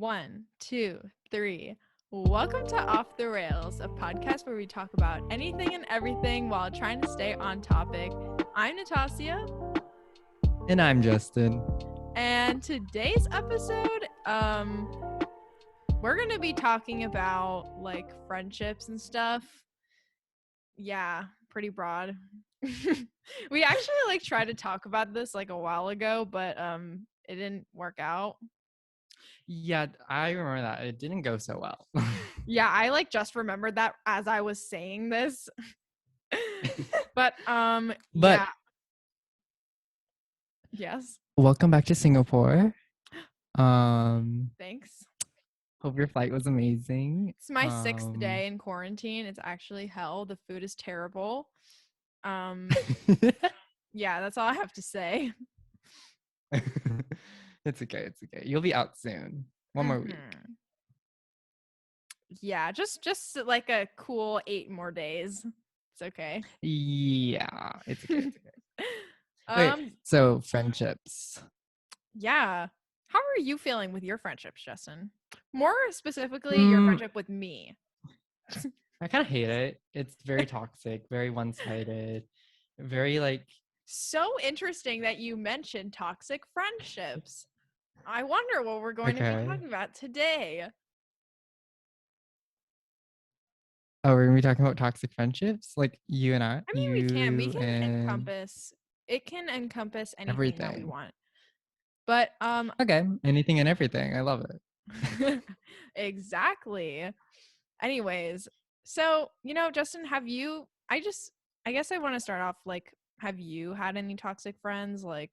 One, two, three. Welcome to Off the Rails, a podcast where we talk about anything and everything while trying to stay on topic. I'm Natasha. And I'm Justin. And today's episode, we're gonna be talking about like friendships and stuff. Yeah, pretty broad. We actually tried to talk about this a while ago, but it didn't work out. Yeah, I remember that. It didn't go so well. Yeah, I just remembered that as I was saying this. But yeah. Yes. Welcome back to Singapore. Thanks. Hope your flight was amazing. It's my 6th day in quarantine. It's actually hell. The food is terrible. Yeah, that's all I have to say. It's okay. You'll be out soon. One more week. Yeah, just like a cool 8 more days. It's okay. Yeah, it's okay. Okay, so friendships. Yeah. How are you feeling with your friendships, Justin? More specifically, your friendship with me. I kind of hate it. It's very toxic, very one-sided, very So interesting that you mentioned toxic friendships. I wonder what we're going to be talking about today. Oh, we're gonna be talking about toxic friendships, like you and I. I mean, we can encompass. It can encompass anything that we want. But okay, anything and everything. I love it. Exactly. Anyways, so Justin, have you? I guess I want to start off have you had any toxic friends? Like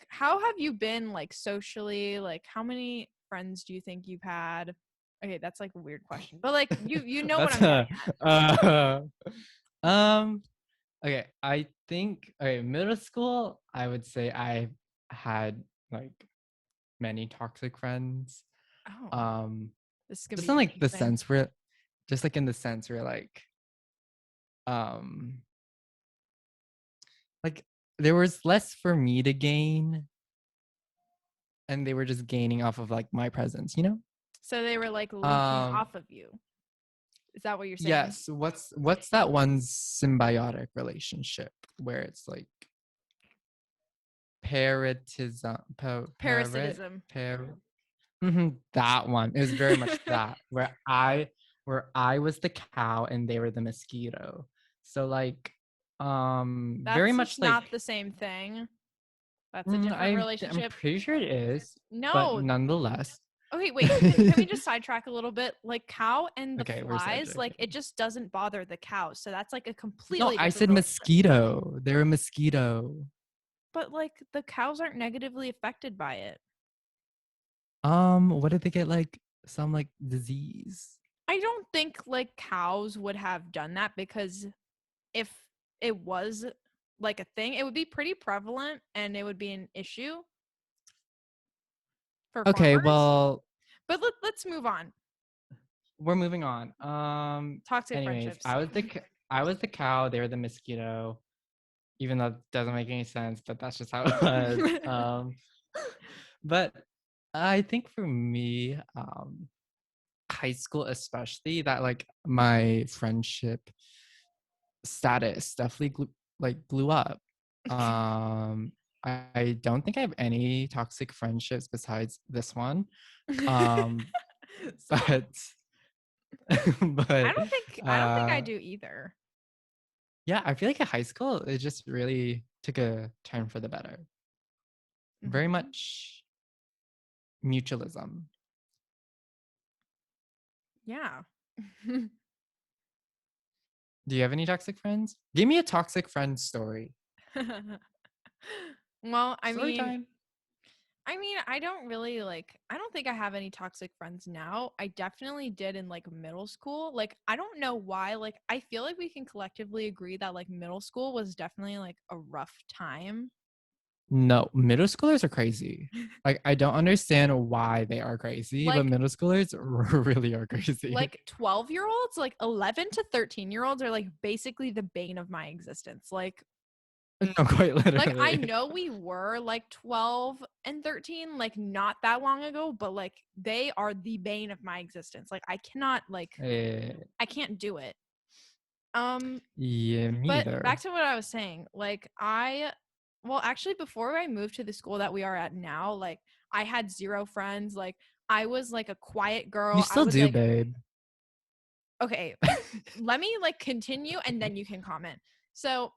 how have you been socially? How many friends do you think you've had? Okay, that's a weird question, but you know what I'm getting at. Okay, I think middle school, I would say I had many toxic friends. Oh. This is gonna just be in the sense where there was less for me to gain, and they were just gaining off of my presence, So they were leeching off of you. Is that what you're saying? Yes. What's that one symbiotic relationship where it's parasitism? Parasitism. That one. It was very much that where I was the cow and they were the mosquito. So that's very much not the same thing. That's a different relationship. I'm pretty sure it is. No, but nonetheless. Okay, wait. Can we just sidetrack a little bit? Cow and the flies, it just doesn't bother the cow. So that's a completely. No, I said mosquito. They're a mosquito. But the cows aren't negatively affected by it. What did they get? Some disease? I don't think cows would have done that, because if it was a thing, it would be pretty prevalent and it would be an issue. Okay, farmers. Well, but let's move on. We're moving on. Toxic friendships. I was the cow. They were the mosquito. Even though it doesn't make any sense, but that's just how it was. But I think for me, high school especially, that my friendship status definitely blew up. I don't think I have any toxic friendships besides this one. But I don't think I do either. Yeah, I feel in high school it just really took a turn for the better. Mm-hmm. Very much mutualism. Yeah. Do you have any toxic friends? Give me a toxic friend story. Well, I mean, I don't really I don't think I have any toxic friends now. I definitely did in middle school. I don't know why. I feel we can collectively agree that middle school was definitely a rough time. No, middle schoolers are crazy. I don't understand why they are crazy, but middle schoolers really are crazy. 12-year-olds, 11 to 13-year-olds are basically the bane of my existence. No, quite Like, I literally. know we were like 12 and 13, like not that long ago, but like they are the bane of my existence. Like, I cannot, like, Eh, I can't do it. Um, yeah, me but back either. to what I was saying, like, well, actually, before I moved to the school that we are at now, like, I had zero friends. Like, I was like a quiet You girl. I still would do, like, babe. okay, let me like continue and then you can comment. So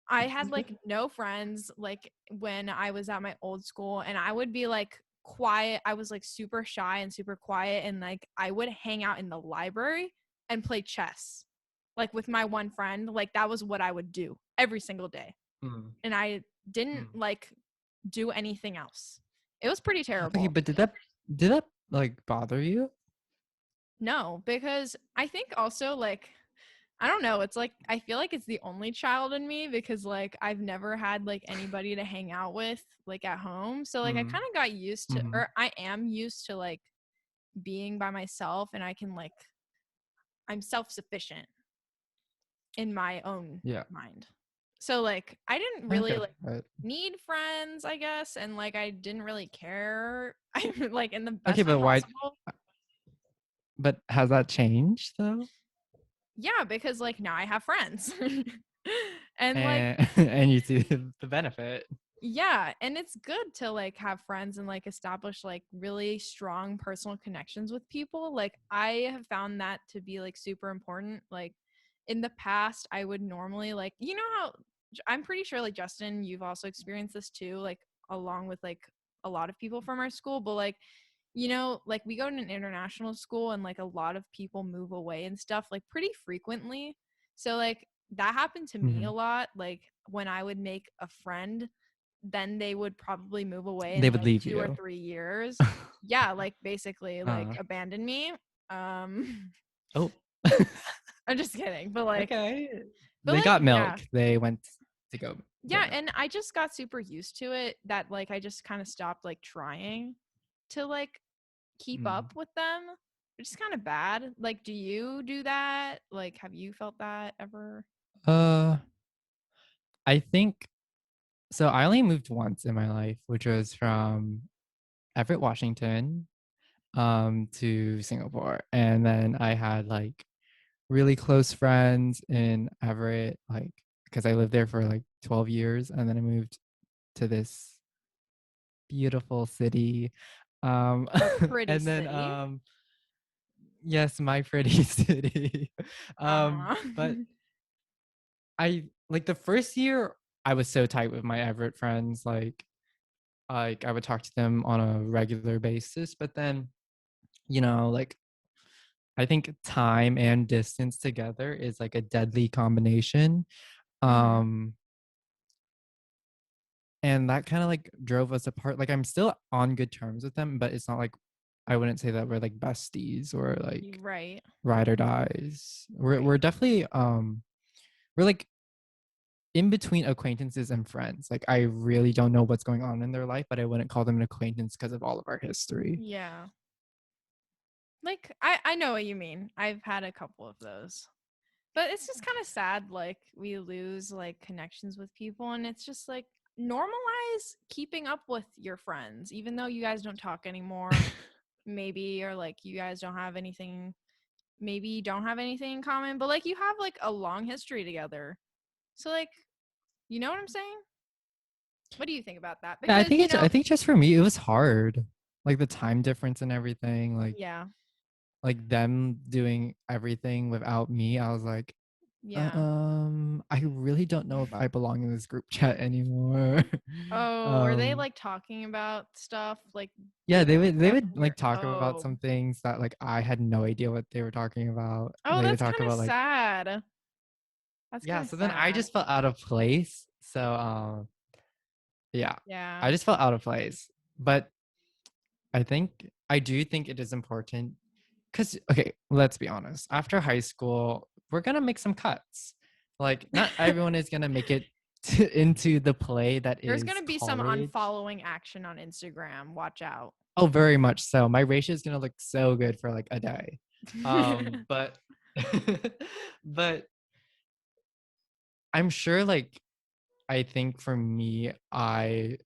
I had like no friends like when I was at my old school, and I would be like quiet. I was like super shy and super quiet, and like I would hang out in the library and play chess like with my one friend. Like that was what I would do every single day. Mm, And I didn't mm. like do anything else. It was pretty Okay, terrible. but did that like bother you? No, because I think also like I don't know, it's like I feel like it's the only child in me because like I've never had like anybody to hang out with like at home. So like I Mm, kind of got used to, mm, or I am used to like being by myself, and I can like I'm self-sufficient in my own yeah, mind. So like I didn't I really get like that. need friends, I guess, and like I didn't really care. I'm like in the Okay, best way but why? possible. But has that changed though? Yeah, because like now I have friends. And like And and you see the benefit. yeah, and it's good to like have friends and like establish like really strong personal connections with people. Like I have found that to be like super important. Like in the past, I would normally like, you know how I'm pretty sure like Justin, you've also experienced this too, like along with like a lot of people from our school, but like like we go to an international school and like a lot of people move away and stuff like pretty frequently. So like that happened to me a Mhm. lot. Like when I would make a friend, then they would probably move away They in would like leave 2 or you. 3 years. Yeah, like basically like uh, abandon me. Um oh. I'm just kidding, but like Okay. but They like got yeah. milk. They went to go Yeah, milk. and I just got super used to it that like I just kind of stopped like trying to like keep Mm. up with them, which is kind of bad. Like do you do that? Like have you felt that ever? Uh, I think so. I only moved once in my life, which was from Everett, Washington, to Singapore, and then I had like really close friends in Everett, like because I lived there for like 12 years, and then I moved to this beautiful city. Um, A pretty and then city. yes, my pretty city. Uh-huh. But I like the first year I was so tight with my Everett friends, like I would talk to them on a regular basis, but then like I think time and distance together is like a deadly combination. Mhm. Um and that kind of like drove us apart. Like I'm still on good terms with them, but it's not like I wouldn't say that we're like besties or like Right. ride or dies. We're Right. we're definitely we're like in between acquaintances and friends. Like I really don't know what's going on in their life, but I wouldn't call them an acquaintance because of all of our history. Yeah. Like I know what you mean. I've had a couple of those. But it's just kind of sad like we lose like connections with people, and it's just like normalize keeping up with your friends even though you guys don't talk anymore. Maybe or like you guys don't have anything, maybe you don't have anything in common, but like you have like a long history together. So like, you know what I'm saying? What do you think about that? Yeah, I Because, think I think just for me it was hard. Like the time difference and everything, yeah. like them doing everything without me. I was like, Yeah. I really don't know if I belong in this group chat anymore. Oh, were they um like talking about stuff like yeah, they would weird? like talk about Oh. some things that like I had no idea what they were talking about. Oh, They would that's talk kind of about like sad. That's yeah, kind of so then I sad. just felt out of place. So yeah, Yeah. I just felt out of place. But I think I do think it is important because okay, let's be honest. After high school, we're gonna make some cuts. Like not everyone is gonna make it into the play that There's going is to be some college. unfollowing action on Instagram. Watch out. Oh, very much so. My ratio is gonna look so good for like a day. But but I'm sure like I think for me, I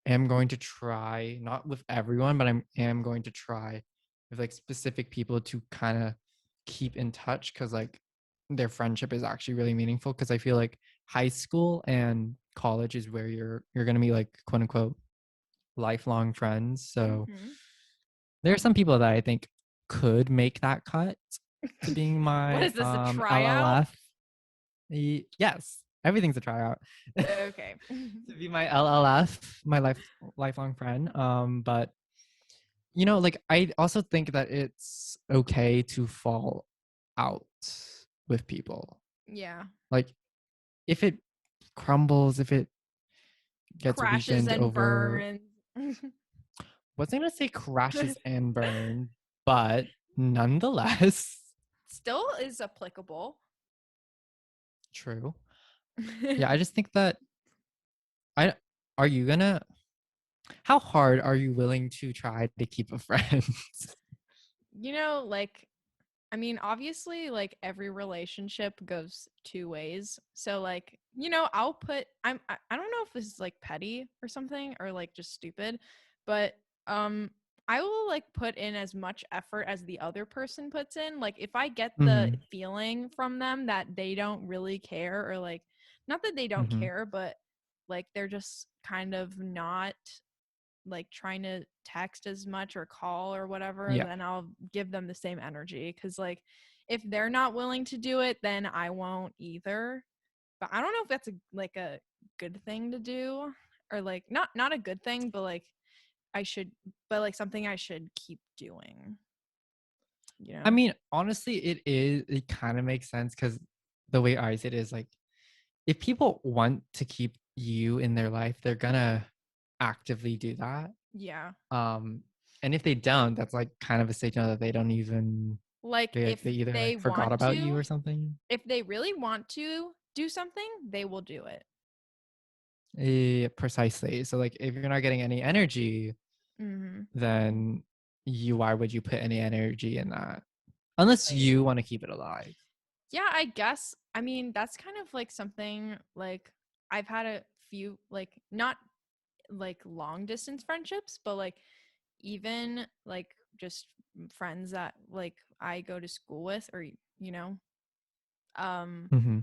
am going to try, not with everyone, but am going to try with like specific people to kind of keep in touch because like their friendship is actually really meaningful. Because I feel like high school and college is where you're gonna be like quote unquote lifelong friends. So Mhm. there are some people that I think could make that cut to being What my is this, a tryout? LLF. Yes, everything's a tryout. Okay. To be my LLF, my lifelong friend. But like I also think that it's okay to fall out with people. Yeah. Like if it crumbles, if it gets Crashes weakened and over, burns. wasn't gonna say crashes and burn, but nonetheless, Still is applicable. true. Yeah, I just think that I are you gonna how hard are you willing to try to keep a friend? Like, I mean, obviously, like every relationship goes two ways. So, like, I don't know if this is like petty or something or like just stupid, but um, I will like put in as much effort as the other person puts in. Like, if I get the Hmm. feeling from them that they don't really care, or like, not that they don't Hmm. care, but like they're just kind of not like trying to text as much or call or whatever, Yeah. then I'll give them the same energy. Cause like if they're not willing to do it, then I won't either. But I don't know if that's a good thing to do, or like not a good thing, but like I should, but like something I should keep doing, you I know? mean, honestly, it kind of makes sense because the way I see it is like if people want to keep you in their life, they're gonna actively do that. Yeah. Um, and if they don't, that's like kind of a signal that they don't even Like they if like they either they like forgot want about you to, or something. if they really want to do something, they will do it. Precisely. So like if you're not getting any energy, Mhm. then why would you put any energy in that? Unless Right. you want to keep it alive. Yeah, I guess. I mean, that's kind of like something like I've had a few like not like long distance friendships, but like even like just friends that like I go to school with, or you know, um Hmm.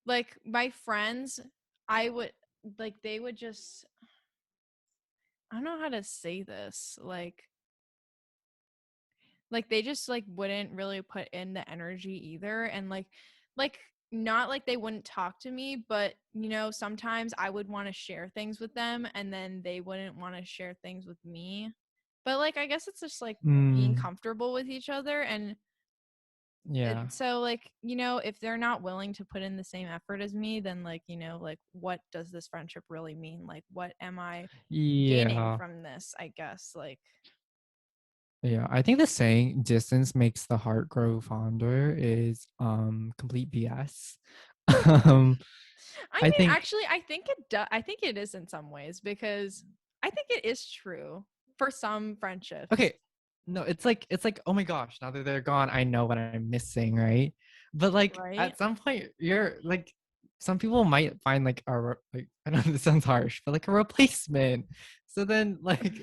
like my friends, I would like they would just, I don't know how to say this. Like they just like wouldn't really put in the energy either, and like not like they wouldn't talk to me, but sometimes I would want to share things with them and then they wouldn't want to share things with me. But like I guess it's just like being Mm, comfortable with each other, and yeah. so like if they're not willing to put in the same effort as me, then like like what does this friendship really mean? Like what am I gaining Yeah. from this, I guess? Like Yeah. I think the saying distance makes the heart grow fonder is complete BS. um I I mean, think actually, I think it does. I think it is in some ways, because I think it is true for some friendships, okay. No, it's like, oh my gosh, now that they're gone, I know what I'm missing, right? But like right? at some point you're like some people might find like like I know this sounds harsh, but like a replacement. So then like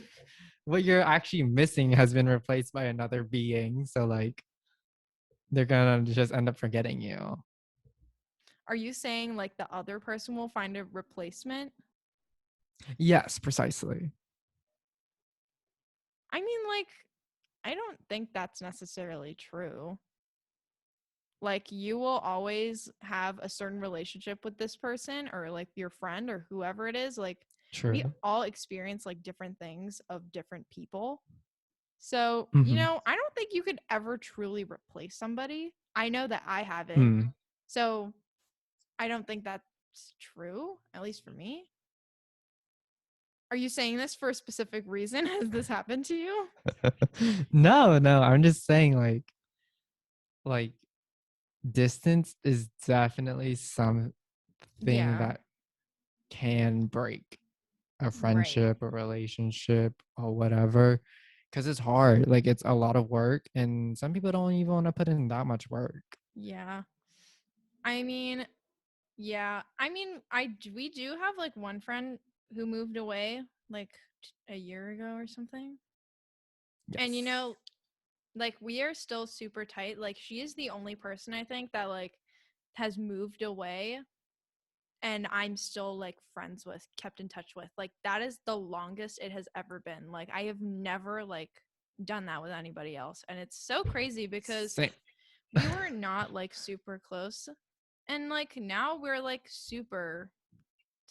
what you're actually missing has been replaced by another being. So like they're gonna just end up forgetting you. Are you saying like the other person will find a replacement? Yes, precisely. I mean, like, I don't think that's necessarily true. Like, you will always have a certain relationship with this person, or like your friend or whoever it is. Like, we True. all experience like different things of different people. So, Mm-hmm. I don't think you could ever truly replace somebody. I know that I haven't. Mm. So, I don't think that's true, at least for me. Are you saying this for a specific reason? Has this happened to you? No, no, I'm just saying like distance is definitely something Yeah, that can break a right. friendship, a relationship, or whatever. Because it's hard. Like it's a lot of work, and some people don't even want to put in that much work. Yeah. I mean, Yeah. I mean, we do have like one friend who moved away like a year ago or something. And Yes. like we are still super tight. Like she is the only person I think that like has moved away and I'm still like friends with, kept in touch with. Like that is the longest it has ever been. Like I have never like done that with anybody else. And it's so crazy because Same. we were not like super close and like now we're like super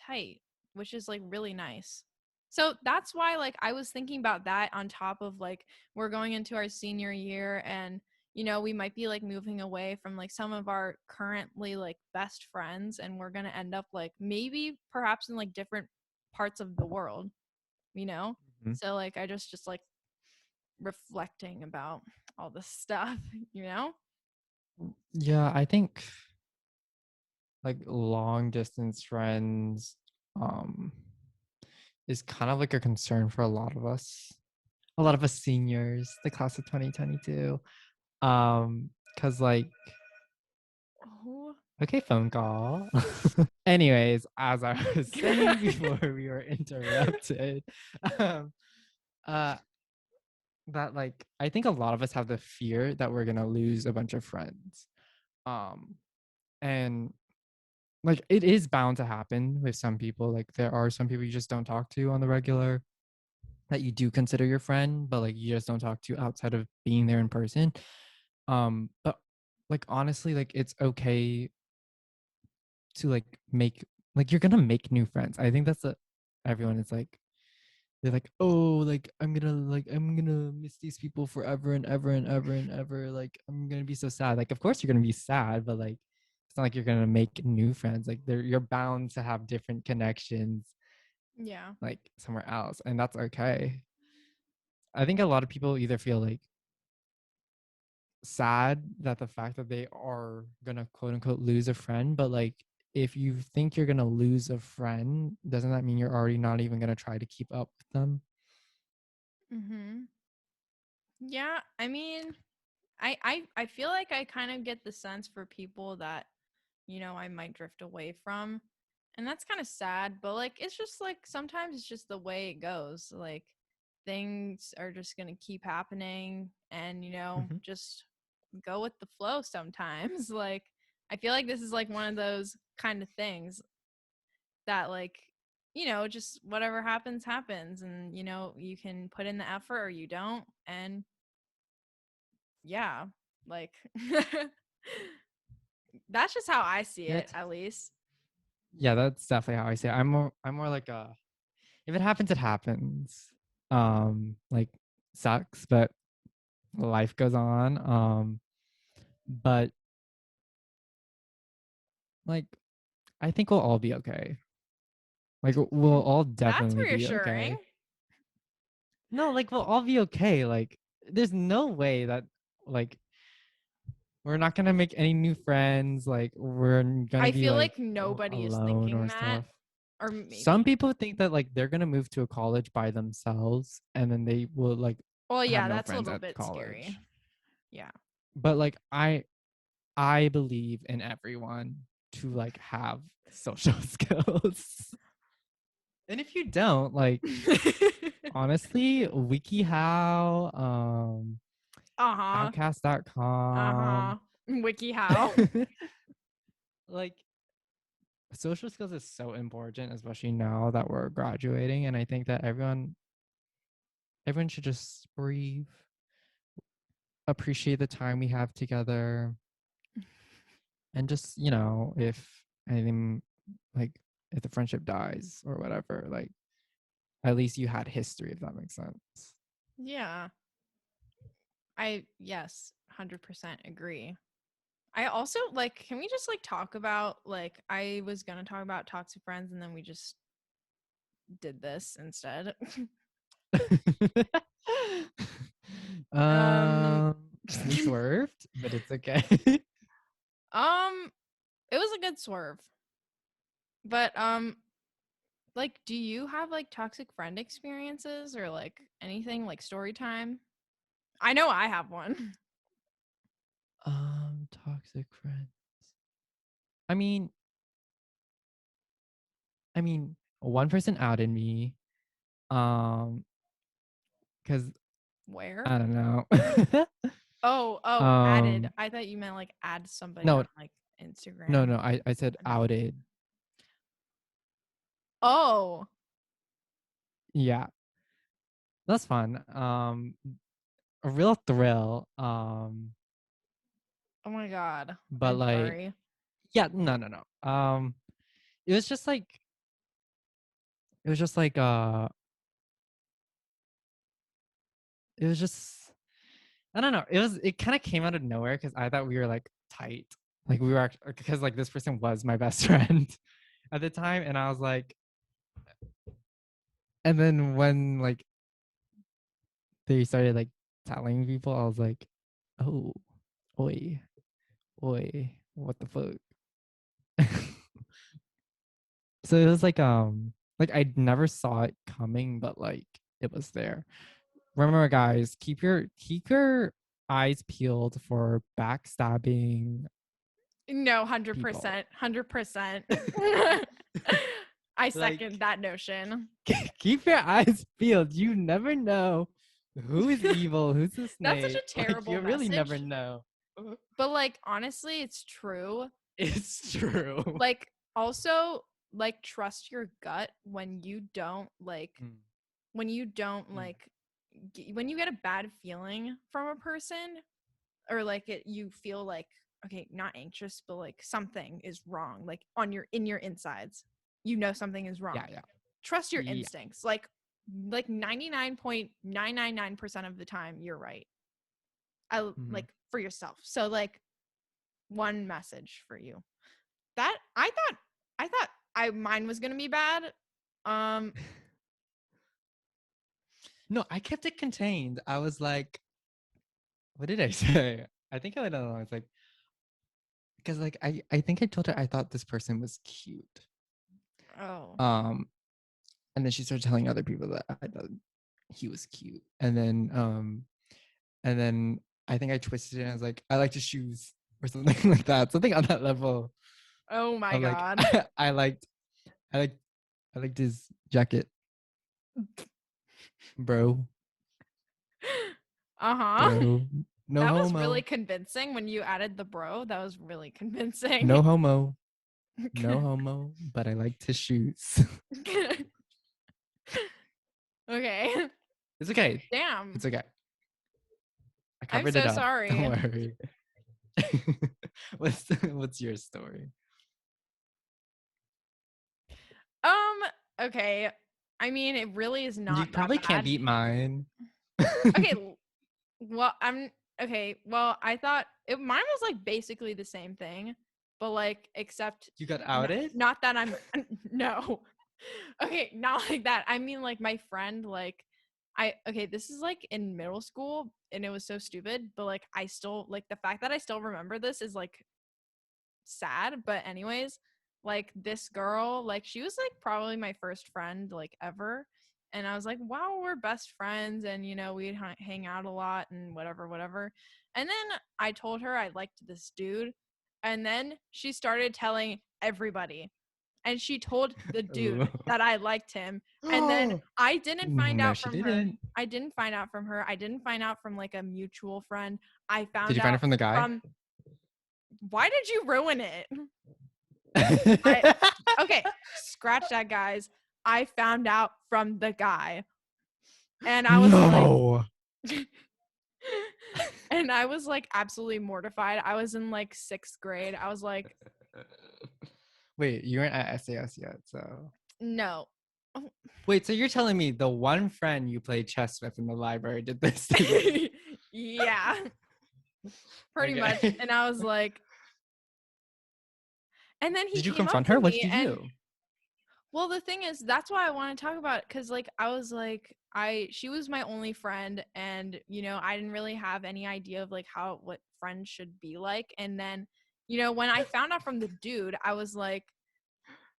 tight, which is like really nice. So that's why like I was thinking about that on top of like we're going into our senior year and we might be like moving away from like some of our currently like best friends and we're going to end up like maybe perhaps in like different parts of the world, you know? Mhm. So like I just like reflecting about all this stuff, you know? Yeah, I think like long distance friends um is kind of like a concern for a lot of us. A lot of us seniors, the class of 2022. Cuz like Oh. okay, phone call. Anyways, as I was saying before we were interrupted, um uh that like I think a lot of us have the fear that we're going to lose a bunch of friends. Um and like it is bound to happen with some people. Like there are some people you just don't talk to on the regular that you do consider your friend, but like you just don't talk to outside of being there in person. But like honestly, like it's okay to like make like you're gonna make new friends. I think that's a everyone is like they're like, oh, like I'm gonna miss these people forever and ever and ever and ever. Like I'm gonna be so sad. Like of course you're gonna be sad, but like it's not like you're gonna make new friends. Like you're bound to have different connections Yeah. like somewhere else, and that's okay. I think a lot of people either feel like sad that the fact that they are gonna quote unquote lose a friend, but like if you think you're gonna lose a friend, doesn't that mean you're already not even gonna try to keep up with them? Mhm. Yeah, I mean, I feel like I kind of get the sense for people that I might drift away from. And that's kind of sad, but like it's just like sometimes it's just the way it goes. Like things are just going to keep happening and Mm-hmm. just go with the flow sometimes. Like I feel like this is like one of those kind of things that like just whatever happens happens and you can put in the effort or you don't and yeah, like that's just how I see Yeah, it at least. yeah, that's definitely how I say it. I'm more like a if it happens, it happens. Like sucks, but life goes on. But like I think we'll all be okay. Like we'll all That's definitely be reassuring. okay. No, like we'll all be okay. Like there's no way that like we're not gonna make any new friends. Like we're gonna I be feel like like nobody is alone thinking or that, stuff. or Some maybe. people think that like they're gonna move to a college by themselves and then they will like Well, have yeah, no that's a friends little at bit scary. college. Yeah. But like I believe in everyone to like have social skills. And if you don't, like honestly, WikiHow, Uh-huh. Outcast.com, Uh-huh. WikiHow. like social skills is so important, especially now that we're graduating. And I think that everyone should just breathe, appreciate the time we have together, and just, if anything like if the friendship dies or whatever, like at least you had history, if that makes sense. Yeah. Yes, 100% agree. I also like, can we just like talk about like, I was gonna talk about toxic friends and then we just did this instead. um, um, we swerved, but it's okay. um, it was a good swerve. But like, do you have like toxic friend experiences or like anything like story time? I know I have one. Toxic friends. I mean, I mean, one person outed me. Um, because Where? I don't know. Oh, added. um, I thought you meant like add somebody no, on like no, Instagram. no. I said No. outed. Oh, Yeah, that's fun. A real thrill. oh my God. But I'm like, sorry. yeah, no, no, no. It was just like, it was just like, it was just, I don't know. It kind of came out of nowhere because I thought we were like tight. Like we were actually, because like this person was my best friend at the time. And I was like, and then when like they started like telling people, I was like, oh, oi, oi, what the fuck? So it was like I never saw it coming, but like it was there. Remember, guys, keep your eyes peeled for backstabbing No, people. 100%. 100%. I Like, second that notion. keep your eyes peeled. You never know who is evil, who's a That's such snake. a Like, terrible you really never message. know. But like honestly, it's true. It's true. Like also like trust your gut when you don't Mm, mm, when you get a bad feeling from a person or like you feel like okay, not anxious, but like something is wrong, like on your in your insides. You know something is yeah, wrong. yeah, Trust your yeah. instincts. Like 99.999% of the time you're right. I Mhm. like for yourself. So like one message for you. That I thought I mine was going to be bad. Um No, I kept it contained. I was like, what did I say? I think I went along. It's like, because like I think I told her I thought this person was cute. oh. Um, and then she started telling other people that I thought he was cute. And then I think I twisted it and I was like, I like his shoes or something like that. Something on that level Oh my of like god. I liked I liked I liked his jacket, bro. Uh-huh. Bro. No That was really homo. convincing when you added the bro. That was really convincing. No homo. No homo. But I liked his shoes. Okay. It's okay. Damn. It's okay. I I'm covered it so up. Don't sorry. worry. What's your story? Um, okay. I mean, it really is You not that probably can't bad. beat mine. Okay, well, I'm okay. Well, I thought mine was like basically the same thing, but like except You got not, outed? not that I'm no. Okay, not like that. I mean like my friend like I okay, this is like in middle school and it was so stupid, but like I still like the fact that I still remember this is like sad, but anyways, like this girl, like she was like probably my first friend like ever. And I was like, wow, we're best friends and we'd hang out a lot and whatever, whatever. And then I told her I liked this dude. And then she started telling everybody. And she told the Ooh. dude that I liked him. And then Oh, I didn't find no, out she from her. didn't. I didn't find out from her. I didn't find out from like a mutual friend. I Did found you find out it from the guy? from why did you ruin it? I okay, scratch that, guys. I found out from the guy, and I was like, No. and I was like absolutely mortified. I was in like sixth grade. I was like, Wait, you weren't at SAS yet, so. no. Wait, so you're telling me the one friend you played chess with in the library did this to you? Yeah, pretty much. Okay. And I was like, and then he Did you came up confront to her? What me did you and do? well, the thing is, that's why I want to talk about it because, like, I was like, she was my only friend, and I didn't really have any idea of like what friends should be like. And then, when I found out from the dude, I was like,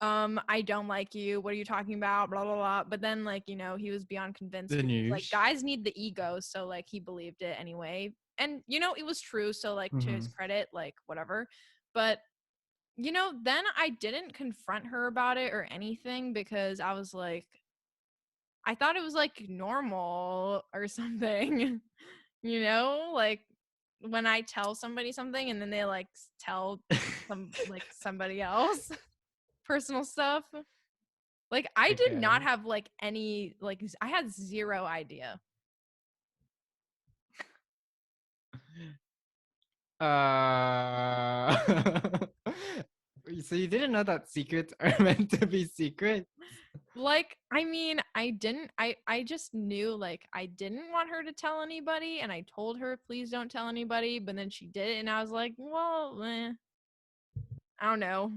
I don't like you. What are you talking about? Blah blah blah. But then, like, he was beyond convinced The because like news. guys need the ego, so like he believed it anyway, and it was true. So like to his Mm-hmm. credit, like whatever. But then I didn't confront her about it or anything because I was like, I thought it was like normal or something, like when I tell somebody something and then they like tell somebody else personal stuff. Like I did not Okay. have like any like I had zero idea. Uh, so you didn't know that secrets are meant to be secrets? Like, I mean, I just knew like I didn't want her to tell anybody and I told her please don't tell anybody, but then she did it and I was like, well, I don't know.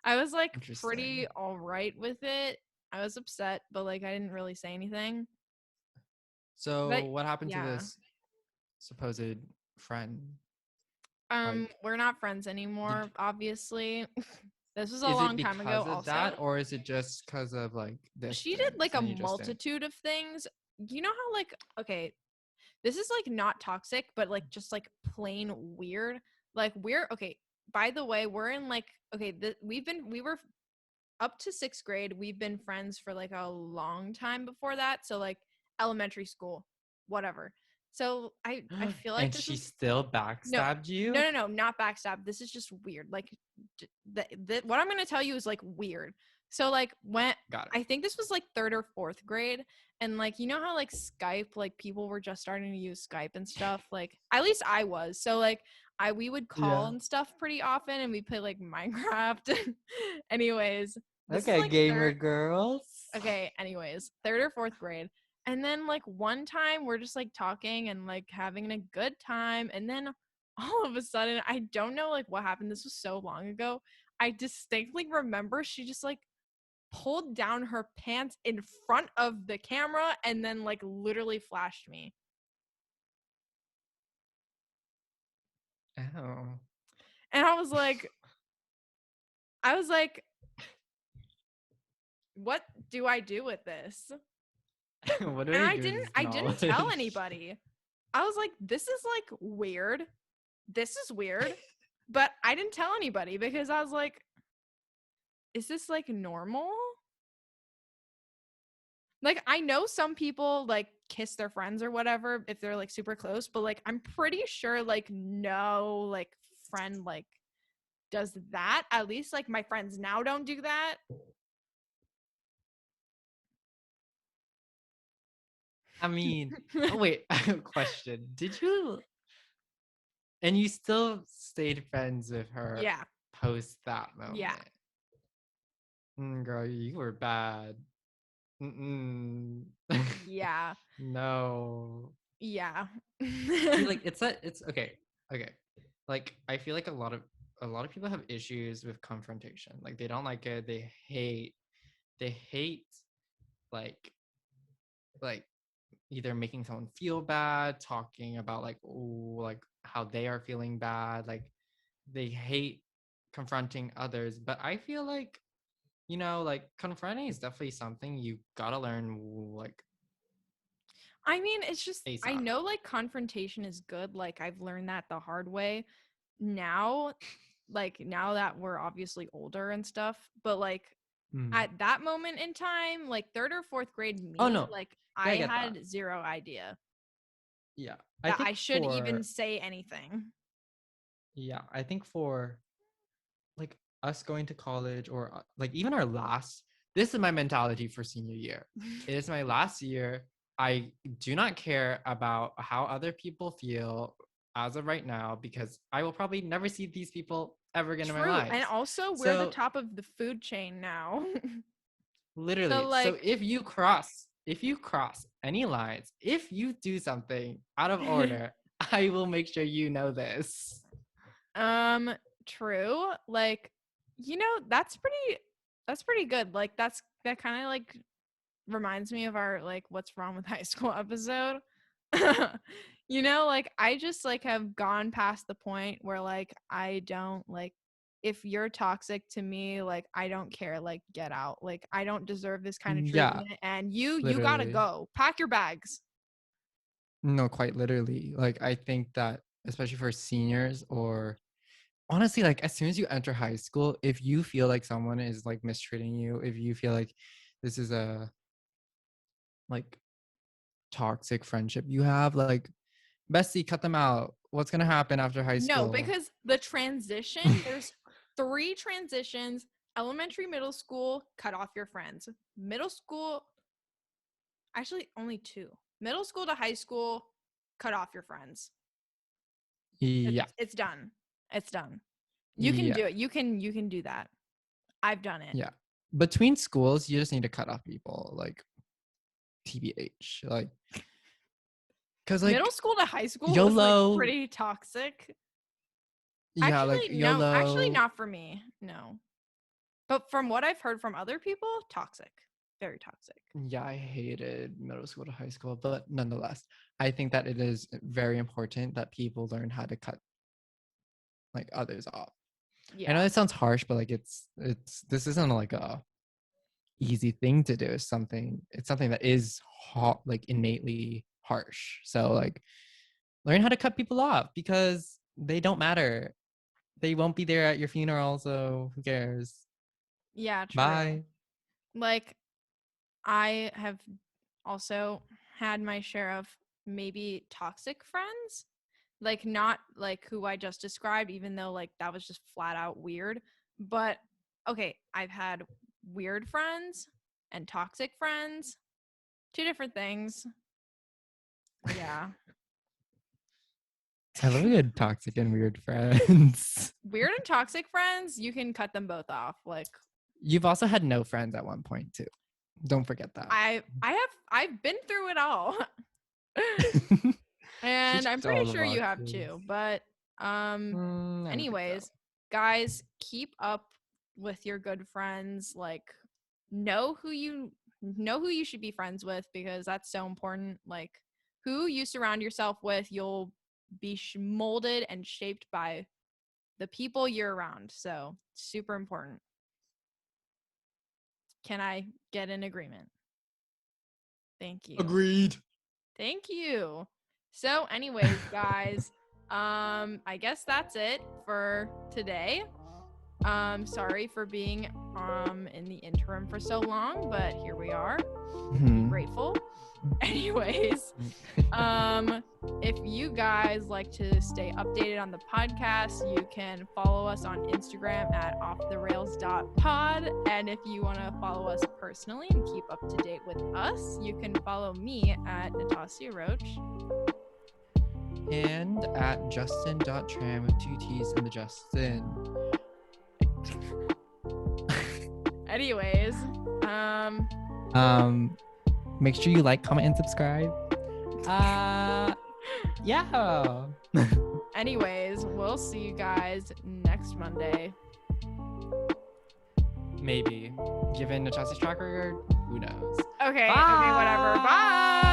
I was like pretty Interesting. all right with it. I was upset, but like I didn't really say anything. So But what happened to yeah. this supposed friend? Like, We're not friends did anymore, obviously. This was a is it long time ago because of that, also. or is it just because of like She did distance like a and you just didn't? multitude of things. You know how like okay, this is like not toxic, but like just like plain weird. Like we're okay, by the way, we're in like okay, we were up to 6th grade. We've been friends for like a long time before that. So like elementary school, whatever. So I feel like And this she is still no, backstabbed no, you? no, no, not backstab. This is just weird. Like, what I'm gonna tell you is like weird. So like when Got I think this was like 3rd or 4th grade, and like how like Skype, like people were just starting to use Skype and stuff. Like at least I was. So like we would it. call Yeah. and stuff pretty often, and we play like Minecraft. Anyways, this is Okay, like gamer third. girls. Okay, anyways, 3rd or 4th grade. And then like one time we're just like talking and like having a good time. And then all of a sudden, I don't know like what happened. This was so long ago. I distinctly remember she just like pulled down her pants in front of the camera and then like literally flashed me. Oh. And I was like, what do I do with this? What do And I do with this I didn't tell knowledge? anybody. I was like, this is like weird. This is weird. But I didn't tell anybody because I was like, is this like normal? Like I know some people like kiss their friends or whatever if they're like super close, but like I'm pretty sure like no like friend like does that. At least like my friends now don't do that. I mean, oh wait, I have a question. Did you and you still stayed friends with her Yeah. post that Yeah. moment? Girl, you were bad. Mm-mm. Yeah. No. Yeah. See, like it's okay. Okay. Like I feel like a lot of people have issues with confrontation. Like they don't like it. They hate like like either making someone feel bad, talking about like oh like how they are feeling bad. Like they hate confronting others. But I feel like like confronting is definitely something you gotta learn like I mean, it's just I ASAP. know like confrontation is good. Like I've learned that the hard way. Now, like now that we're obviously older and stuff, but like Hmm. at that moment in time, like 3rd or 4th grade Oh me, no, like yeah, I I get that. had zero idea Yeah, I that I think should even for say anything. yeah, I think for like us going to college or like even our last. This is my mentality for senior year. It is my last year. I do not care about how other people feel as of right now because I will probably never see these people ever again in my True. And lives. also we're the So top of the food chain now. So literally, so like if you cross any lines, if you do something out of order, I will make sure you know this. um true. Like that's pretty good. Like that kind of like reminds me of our like what's wrong with high school episode. Like I just like have gone past the point where like I don't like if you're toxic to me, like I don't care, like get out. Like I don't deserve this kind of Yeah, treatment and you got to literally. go. Pack your bags. No, quite literally. Like I think that especially for seniors or honestly, like as soon as you enter high school, if you feel like someone is like mistreating you, if you feel like this is a like toxic friendship you have, like bestie, cut them out. What's gonna happen after high No, school? because the transition, there's 3 transitions. Elementary, middle school, cut off your friends. Middle school, actually only 2. Middle school to high school, cut off your friends. Yeah, It's done. It's done. You can yeah, do it. You can do that. I've done it. yeah. Between schools, you just need to cut off people, like TBH, like because Middle like school to high school was like YOLO, pretty toxic. yeah, like Actually, no. Actually, YOLO. not for me. No. But from what I've heard from other people, toxic. Very toxic. Yeah, I hated middle school to high school, but nonetheless, I think that it is very important that people learn how to cut like others off. I know Yeah. it sounds harsh, but like it's this isn't like a easy thing to do. It's something that is like innately harsh. So like learn how to cut people off because they don't matter. They won't be there at your funeral, so who cares? Yeah, true. Bye. Like I have also had my share of maybe toxic friends. Like not like who I just described, even though like that was just flat out weird. But okay, I've had weird friends and toxic friends. 2 different things. Yeah. I love a good toxic and weird friends. Weird and toxic friends, you can cut them both off. Like You've also had no friends at one point too. Don't forget that. I've been through it all. She And I'm checked pretty all the sure you have boxes. too. But I don't think so. anyways, guys, keep up with your good friends. Like know who you should be friends with because that's so important. Like who you surround yourself with, you'll be molded and shaped by the people you're around. So, super important. Can I get an agreement? Thank you. Agreed. Thank you. So, anyways, guys, I guess that's it for today. Sorry for being in the interim for so long, but here we are. Grateful. Anyways, if you guys like to stay updated on the podcast, you can follow us on Instagram at offtherails.pod. And if you want to follow us personally and keep up to date with us, you can follow me at Natasha Roach. And at justin.tram with 2 T's in the Justin. Anyways, make sure you like, comment, and subscribe. Yeah. anyways, we'll see you guys next Monday. Maybe. Given Natasha's track record, who knows? Okay, whatever. Bye.